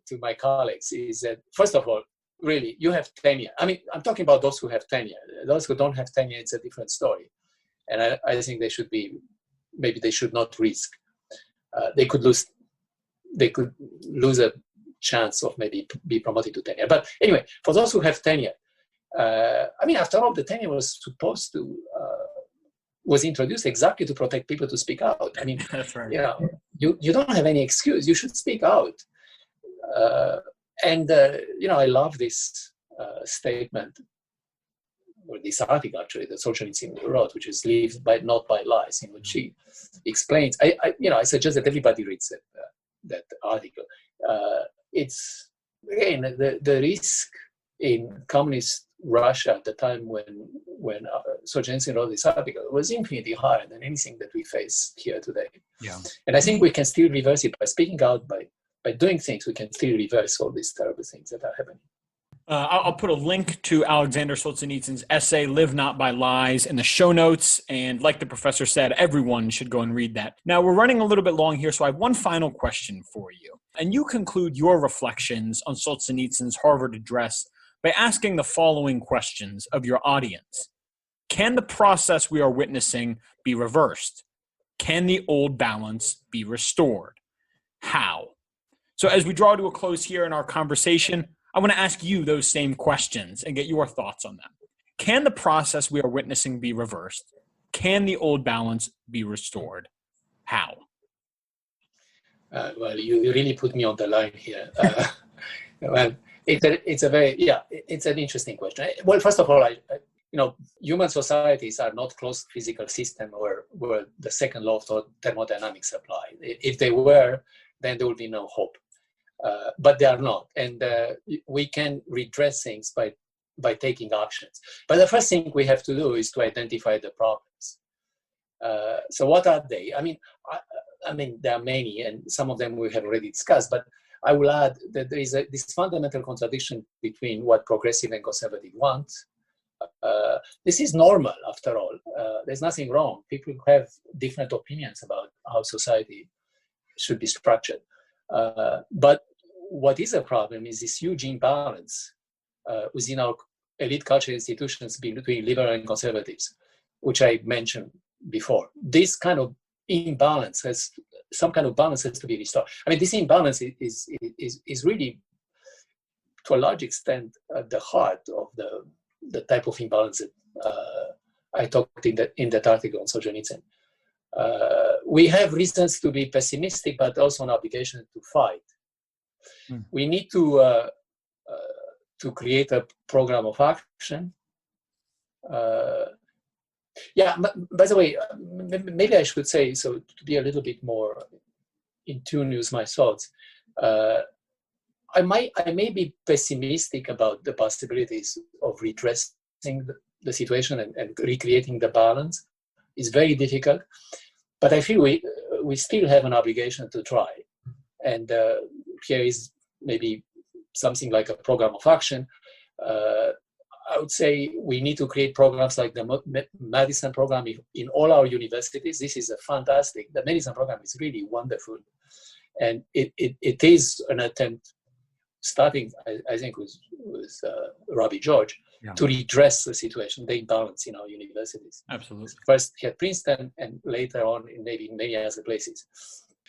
Speaker 2: to my colleagues, is that, first of all, really, you have tenure. I mean, I'm talking about those who have tenure. Those who don't have tenure, it's a different story. And I think they should not risk. They could lose a chance of maybe be promoted to tenure. But anyway, for those who have tenure, after all, the tenure was introduced exactly to protect people to speak out. I mean,
Speaker 1: that's right.
Speaker 2: You don't have any excuse. You should speak out. I love this statement, or this article actually that Solzhenitsyn wrote, which is "Lived not by lies," in which he explains. I suggest that everybody reads that article. It's again the risk in communist Russia at the time when Solzhenitsyn wrote this article was infinitely higher than anything that we face here today.
Speaker 1: Yeah.
Speaker 2: And I think we can still reverse it by speaking out, by doing things. We can still reverse all these terrible things that are happening.
Speaker 1: I'll put a link to Aleksandr Solzhenitsyn's essay, Live Not by Lies, in the show notes. And like the professor said, everyone should go and read that. Now, we're running a little bit long here, so I have one final question for you. And you conclude your reflections on Solzhenitsyn's Harvard address by asking the following questions of your audience. Can the process we are witnessing be reversed? Can the old balance be restored? How? So as we draw to a close here in our conversation, I want to ask you those same questions and get your thoughts on them. Can the process we are witnessing be reversed? Can the old balance be restored? How?
Speaker 2: Well, you really put me on the line here. Well, it's an interesting question. Well, first of all, human societies are not closed physical systems where the second law of thermodynamics apply. If they were, then there would be no hope. But they are not, and we can redress things by taking actions. But the first thing we have to do is to identify the problems. So what are they? I mean, there are many, and some of them we have already discussed, but I will add that there is this fundamental contradiction between what progressive and conservative want. This is normal, after all. There's nothing wrong. People have different opinions about how society should be structured. But what is a problem is this huge imbalance within our elite cultural institutions between liberal and conservatives, which I mentioned before. This kind of imbalance some kind of balance has to be restored. I mean, this imbalance is really, to a large extent, at the heart of the type of imbalance that I talked in that article on Solzhenitsyn. We have reasons to be pessimistic, but also an obligation to fight. We need to create a program of action. By the way, maybe I should say, so to be a little bit more in tune with my thoughts, I may be pessimistic about the possibilities of redressing the situation and recreating the balance. It's very difficult, but I feel we still have an obligation to try. And here is maybe something like a program of action. I would say we need to create programs like the Madison program in all our universities. This is the Madison program is really wonderful. And it is an attempt, starting, I think, with Robbie George, to redress the situation, the imbalance in our universities.
Speaker 1: Absolutely.
Speaker 2: First at Princeton and later on in maybe many other places.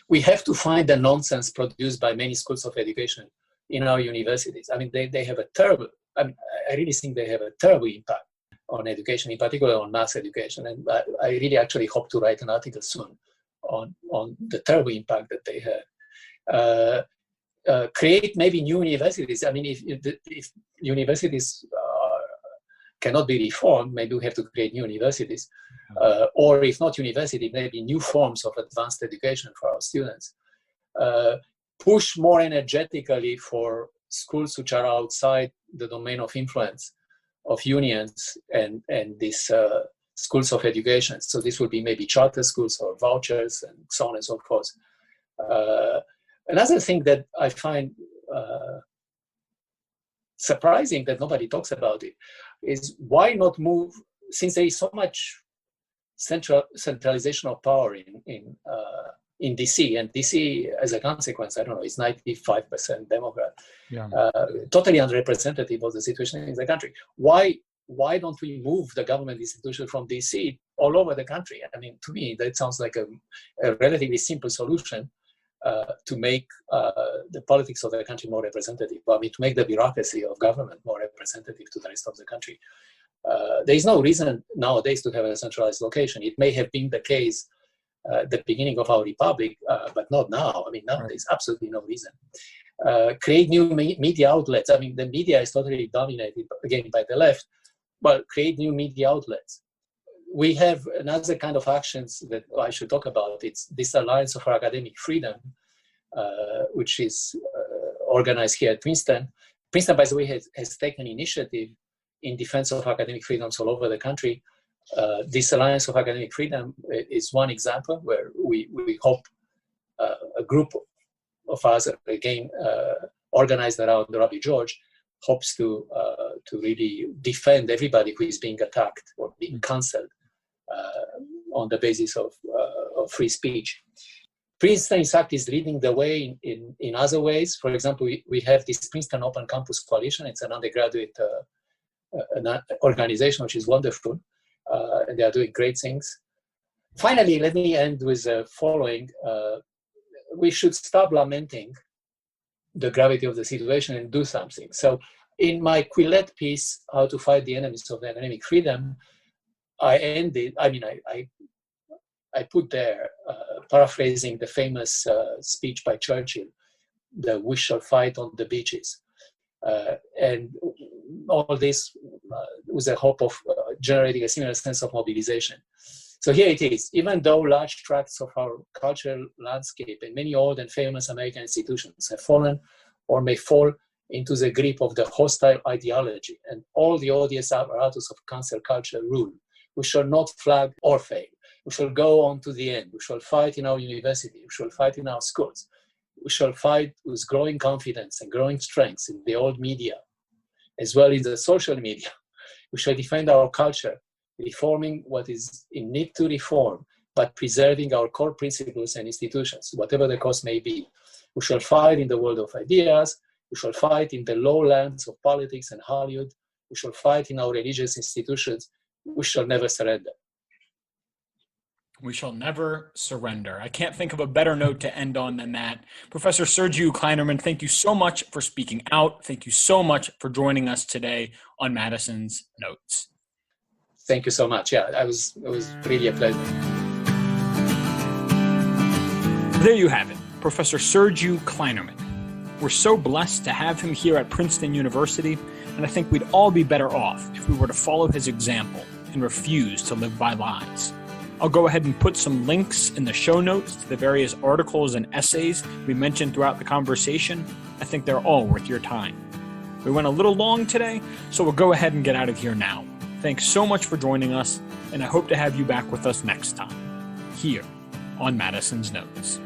Speaker 2: We have to find the nonsense produced by many schools of education in our universities. I mean, they have a terrible, I really think they have a terrible impact on education, in particular on mass education. And I really actually hope to write an article soon on the terrible impact that they have. Create maybe new universities. I mean, if universities cannot be reformed, maybe we have to create new universities. Or if not university, maybe new forms of advanced education for our students. Push more energetically for schools which are outside the domain of influence of unions and these schools of education. So this would be maybe charter schools or vouchers and so on and so forth. Another thing that I find surprising that nobody talks about it is why not move, since there is so much centralization of power in DC, and DC as a consequence, I don't know, it's 95% Democrat, totally unrepresentative of the situation in the country. Why don't we move the government institution from DC all over the country? I mean, to me, that sounds like a relatively simple solution to make the politics of the country more representative. I mean, to make the bureaucracy of government more representative to the rest of the country. There is no reason nowadays to have a centralized location. It may have been the case at the beginning of our republic, but not now. I mean, now there's absolutely no reason. Create new media outlets. I mean, the media is totally dominated, again, by the left. Well, create new media outlets. We have another kind of actions that I should talk about. It's this Alliance for Academic Freedom, which is organized here at Princeton. Princeton, by the way, has taken initiative in defense of academic freedoms all over the country. This Alliance of Academic Freedom is one example where we hope a group of us, again, organized around Robbie George, hopes to really defend everybody who is being attacked or being cancelled on the basis of free speech. Princeton, in fact, is leading the way in other ways. For example, we have this Princeton Open Campus Coalition. It's an undergraduate an organization which is wonderful, and they are doing great things. Finally, let me end with the following. We should stop lamenting the gravity of the situation and do something. So in my Quillette piece, How to Fight the Enemies of Academic Freedom, I put there, paraphrasing the famous speech by Churchill, that we shall fight on the beaches. And all this with the hope of generating a similar sense of mobilization. So here it is. Even though large tracts of our cultural landscape and many old and famous American institutions have fallen or may fall into the grip of the hostile ideology and all the odious apparatus of cancel culture rule, we shall not flag or fail. We shall go on to the end. We shall fight in our university. We shall fight in our schools. We shall fight with growing confidence and growing strength in the old media, as well in the social media. We shall defend our culture, reforming what is in need to reform, but preserving our core principles and institutions, whatever the cost may be. We shall fight in the world of ideas. We shall fight in the lowlands of politics and Hollywood. We shall fight in our religious institutions. We shall never surrender.
Speaker 1: We shall never surrender. I can't think of a better note to end on than that. Professor Sergiu Klainerman, thank you so much for speaking out. Thank you so much for joining us today on Madison's Notes.
Speaker 2: Thank you so much. Yeah, it was really a pleasure.
Speaker 1: There you have it, Professor Sergiu Klainerman. We're so blessed to have him here at Princeton University, and I think we'd all be better off if we were to follow his example and refuse to live by lies. I'll go ahead and put some links in the show notes to the various articles and essays we mentioned throughout the conversation. I think they're all worth your time. We went a little long today, so we'll go ahead and get out of here now. Thanks so much for joining us, and I hope to have you back with us next time, here on Madison's Notes.